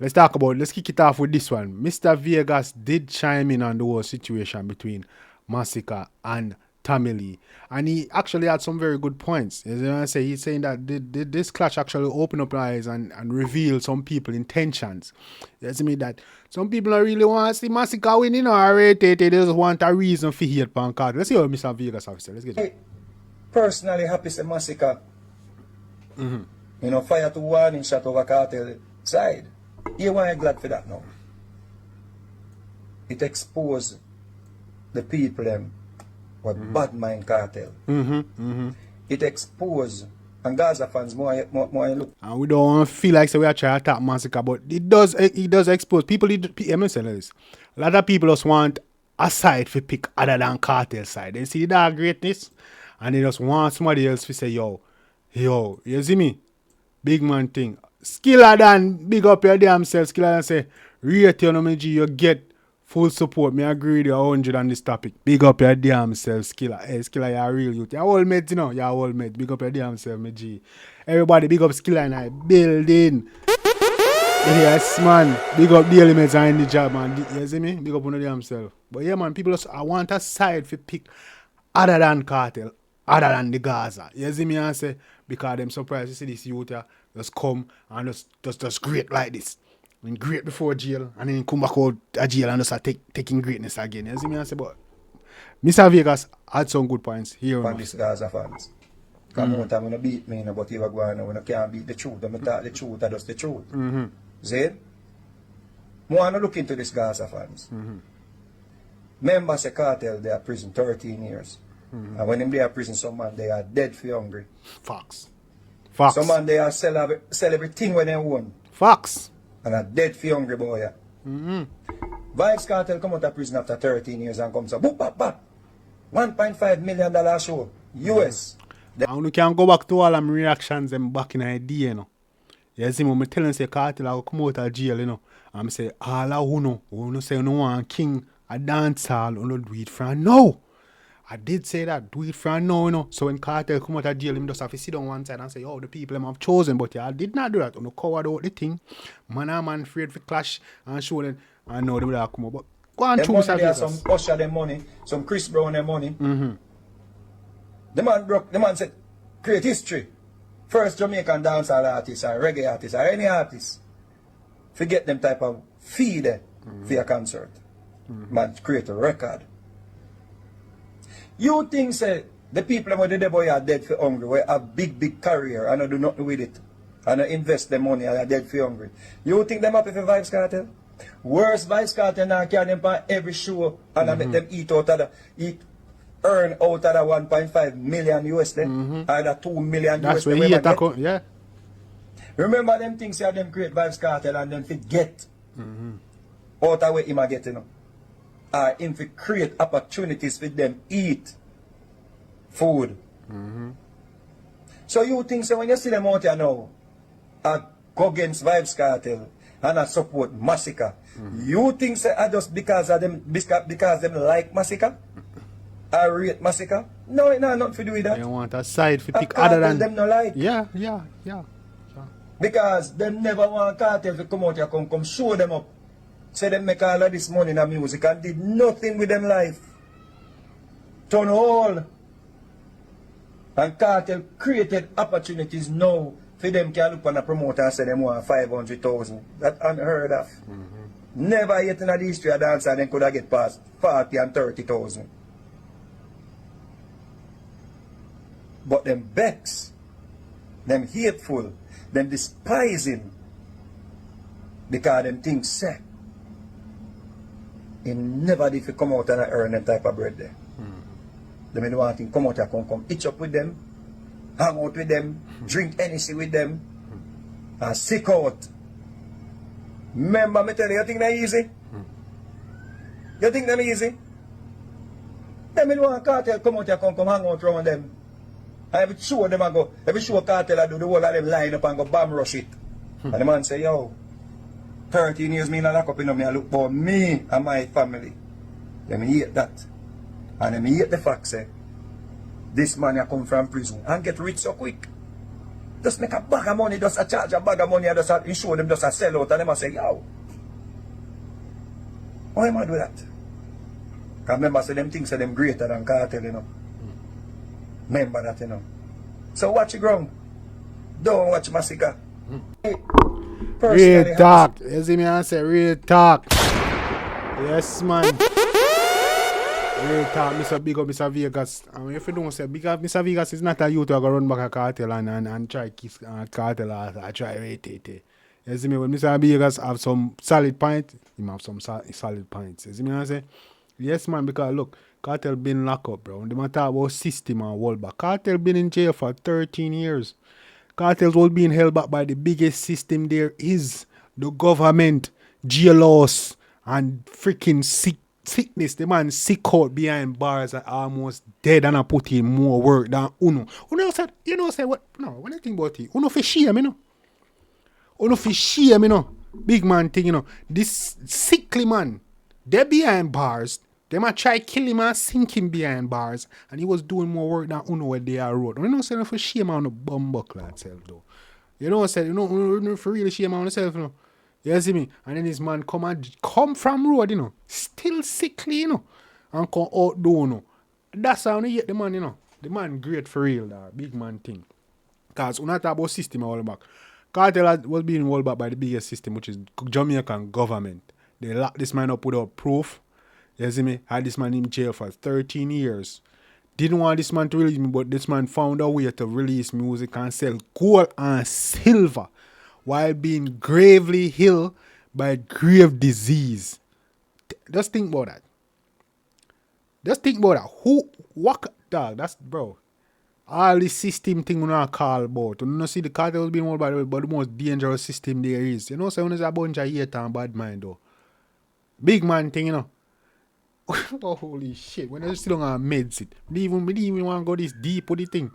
let's kick it off with this one. Mr. Vegas did chime in on the whole situation between Massacre and Tommy Lee. And he actually had some very good points. You know what I say? He's saying that this clash actually opened up eyes and revealed some people's intentions. You see me that some people don't really want to see Massacre winning or they just want a reason for hate pan card. Let's see what Mr. Vegas has to say. Let's get it. Personally happy to Massacre. You know, fire to warning shot over Kartel side. You want glad for that now. It exposed the people them with bad mind Kartel. It exposed and Gaza fans more look. And we don't want to feel like we are trying to attack Massacre, but it does expose people. This. A lot of people just want a side to pick other than Kartel side. They see that greatness and they just want somebody else to say, yo, you see me? Big man thing. Skiller than big up your damn self. Skiller than say, rate you, no, me G, you get full support. Me agree with you 100 on this topic. Big up your damn self, Skiller. Hey, Skiller, you're a real youth. You're old mate, you know. You're old mate. Big up your damn self, me G. Everybody, big up Skiller and I building. Yes, man. Big up the elements are in the job, man. You see me? Big up on the damn self. But yeah, man, people just, I want a side to pick other than Kartel, other than the Gaza. You see me? I say, because them surprised to see this youth here just come and just great like this. I mean, great before jail and then come back out of jail and just start taking greatness again. You see me? I say, but Mr. Vegas had some good points here. On this Gaza fans. Come on, I'm going to beat me, but you are going on, I can't beat the truth. I'm going to talk the truth, that's the truth. See? I want to look into this Gaza fans. Members of Kartel, they are prison 13 years. And when they are prison, some man, they are dead for hungry. Facts. Some man, they are sell everything when they own. Facts. And are dead for hungry, boy. Vybz Kartel come out of prison after 13 years and comes up, boop, bop, bop. $1.5 million show, US. And we can go back to all them reactions them back in the day, you know. You see me, I'm telling say Kartel I will come out of jail, you know. And I say, all of who know say you know want king, a dance hall, you know, do it from now. I did say that, do it from now, you know. So when Kartel come out of jail, him just have to sit on one side and say, oh, the people them have chosen, but yeah, I did not do that. You know, covered out the thing. Man afraid for clash and show them, I know they will come out. But go on through some Usher them money, some Chris Brown them money. The man said, create history. First Jamaican dancehall artist or reggae artist or any artist. Forget them type of fee there for your concert. Man, create a record. You think say the people who the boy are dead for hungry, we have big career and do nothing with it. And invest their money and are dead for hungry. You think them happy for Vybz Kartel? Worse Vybz Kartel now carry them on every show and make them earn out of the 1.5 million US then, either 2 million That's US. Where he attack, yeah. Remember them things here, them create Vybz Kartel and then forget out of where him get, you know. Him to create opportunities for them eat food. So you think so when you see them out here now, go against Vybz Kartel and I support Massacre, you think so just because of them like Massacre? I rate Massacre? No, it not nothing to do with that. You want a side to pick other than them no like. Yeah. Because them never want Kartel to come out here, come show them up. Say them make all of this money in the music and did nothing with them life. Turn all. And Kartel created opportunities now for them can look on a promoter and say them want 500,000. That's unheard of. Never yet in the history of dancer them could have get past 40 and 30,000. But them vex, them hateful, them despising, because them things say, him never did come out and earn them type of bread there. Them don't want him come out and come itch up with them, hang out with them, drink anything with them, and sick out. Remember me tell you think that easy? You think them easy? Them don't want Kartel come out and come hang out around them. Every show them I go, every show Kartel I do, the whole of them line up and go bomb rush it. And the man say, yo, 13 years me not lock up in me, I look for me and my family. Them hate that. And them hate the fact say, this man ya come from prison and get rich so quick. Just make a bag of money, just a charge a bag of money and just a show them just a sell out and them a say, yo. Why am I do that? Because remember, say them things say them greater than Kartel, you know. Remember that, you know. So watch your ground. Don't watch Massacre. Real talk. You see me I say real talk. Yes, man. Real talk, Mr. Big up Mr. Vegas. And if you don't say, because Mr. Vegas is not a youth who go run back a Kartel and try kiss Kartel or try rate it. You see me, when Mr. Vegas have some solid points, he have some solid points. You see me I say? Yes, man, because look, Kartel been locked up, bro. When they talk about system and hold back. Kartel been in jail for 13 years. Kartels was being held back by the biggest system there is. The government, jailhouse, and freaking sickness. The man sick out behind bars and almost dead and I put in more work than Uno. Uno said, what? No, when I think about it, Uno for shame, you know. Uno for shame, you know. Big man thing, you know. This sickly man, they behind bars. They might try kill him and sink him behind bars. And he was doing more work than Uno where they are road. You know saying for shame on the bum buckler itself though. You know what I'm saying? Uno for really shame on himself, you know. You see me? And then this man come from road, you know. Still sickly, you know. And come out do, you know. That's how you get the man, you know. The man great for real, that big man thing. Because when I talk about system all back. Kartel was being rolled back by the biggest system, which is Jamaican government. They locked this man up without proof. You see me? Had this man in jail for 13 years. Didn't want this man to release me, but this man found a way to release music and sell gold and silver while being gravely ill by grave disease. Just think about that. Just think about that. What, dog? That's, bro. All this system thing we not call about. You know, see the Kartel being all by the way, but the most dangerous system there is. You know, so when there's a bunch of hate and bad mind, though. Big man thing, you know. Oh, holy shit. When I still on meds it. Me even want to go this deep with the thing.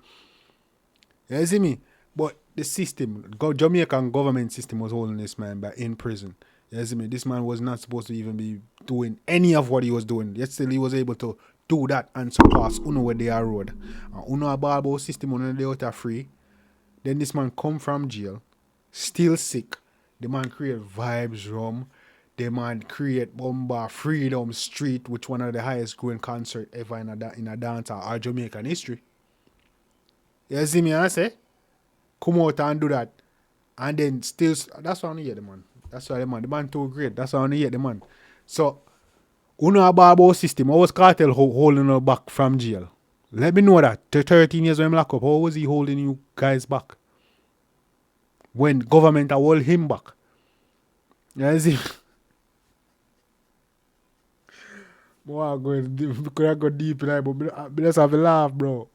You see me? But the system, Jamaican government system was holding this man back in prison. You see me? This man was not supposed to even be doing any of what he was doing. Yet still he was able to do that and surpass Uno where they are road. And Uno a ball system when they out are free. Then this man come from jail, still sick. The man create Vybz rum. The man create Bomba Freedom Street, which one of the highest growing concert ever in a dance or Jamaican history. You see me I say? Come out and do that. And then still, that's why I hear the man. That's why the man too great. That's why I hear the man. So, Uno a barbell system. How was Kartel holding her back from jail? Let me know that. 13 years when I'm locked up, how was he holding you guys back? When government hold him back. You see? Boy, I go deep in it, but let's have a laugh, bro.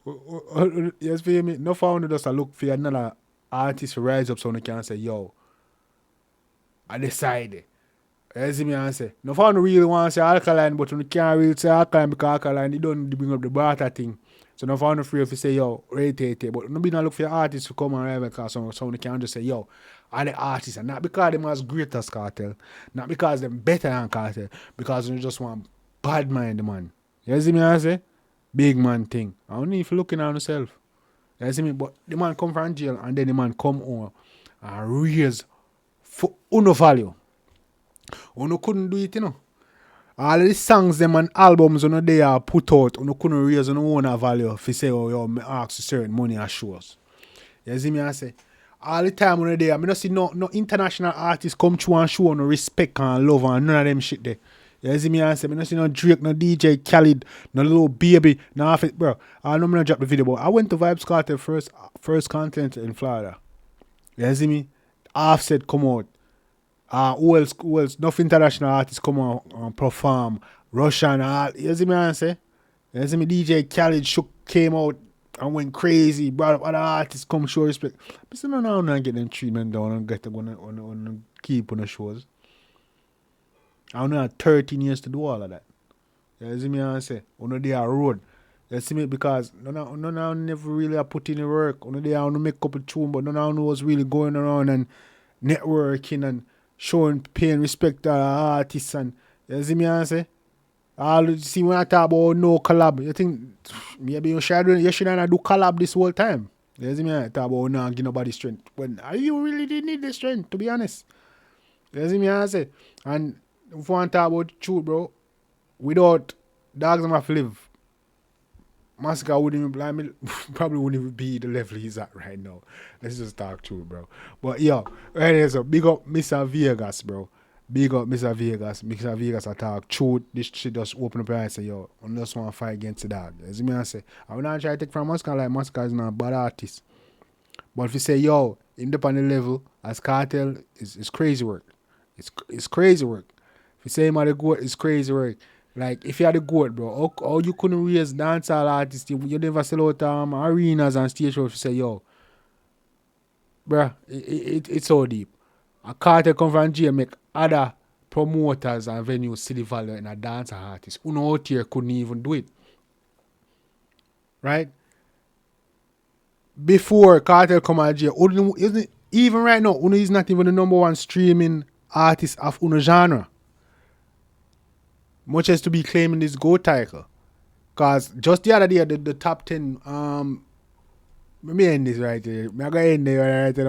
You feel me? No found just a look for another artist to rise up so they can say, yo, I decided. You see me and say, no found really want to say alkaline, but you can't really say alkaline because alkaline, they don't bring up the barter thing. So no found free if you say, yo, rate it. But no be not look for artists to come and rise because someone can just say, yo, are the artists, and not because them as great as Kartel, not because them better than Kartel, because you just want bad mind, man. You see me I say? Big man thing. I don't need if you're looking at yourself. You see me? But the man come from jail and then the man come home and raise for Uno value. Uno couldn't do it, you know. All of the songs them and albums on they are put out, Uno couldn't raise on own value if you say, oh, yo, me ask you certain money and shows. You see me I say? All the time on there, I don't see no international artists come through and show no respect and love and none of them shit there. You see me I say, I don't see no Drake, no DJ Khaled, no little baby, no half it, bro. I know I'm gonna drop the video, but I went to Vybz Kartel first content in Florida. You see me? Offset come out. Who else? Enough international artists come out and perform. Russian, you see me I say? You see me? DJ Khaled came out and went crazy, brought up other artists come show respect. But still no, I'm not getting them treatment down and get to go on keep on the shows. I only had 13 years to do all of that. You see me and say, on the road. You see me because none of never really put in the work. On the day I want to make a couple tune, but none of was really going around and networking and paying respect to artists and you see me and say. See when I talk about no collab, you think maybe you should do collab this whole time. You see me? I talk about not give nobody strength. When you really did need the strength, to be honest. You see me? I say. And if you want to talk about truth, bro, without dogs, I'm have to live. Massacre wouldn't even, I mean, probably wouldn't even be the level he's at right now. Let's just talk true, bro. But yo, right, so big up Mr. Vegas, bro. Big up Mr. Vegas. Mr. Vegas, I talk truth. This shit just open up your eyes and say, yo, I just want to fight against the dog. You see me? I say, I will not try to take from Massacre like Massacre is not a bad artist. But if you say, yo, independent level, as Kartel, it's crazy work. It's crazy work. If you say him at the goat, it's crazy work. Like, if you had the goat, bro, how you couldn't raise dancehall artists, you never sell out arenas and stage shows. If you say, yo, bro, it's so deep. A Kartel come from jail, make other promoters and venues see the value in a dancehall artist. Uno out here couldn't even do it. Right? Before Kartel come out of jail, Uno, isn't even right now, Uno is not even the number one streaming artist of Uno genre. Much as to be claiming this GOAT title. Because just the other day, the top 10, let me end this right here. I'm going to end it right now.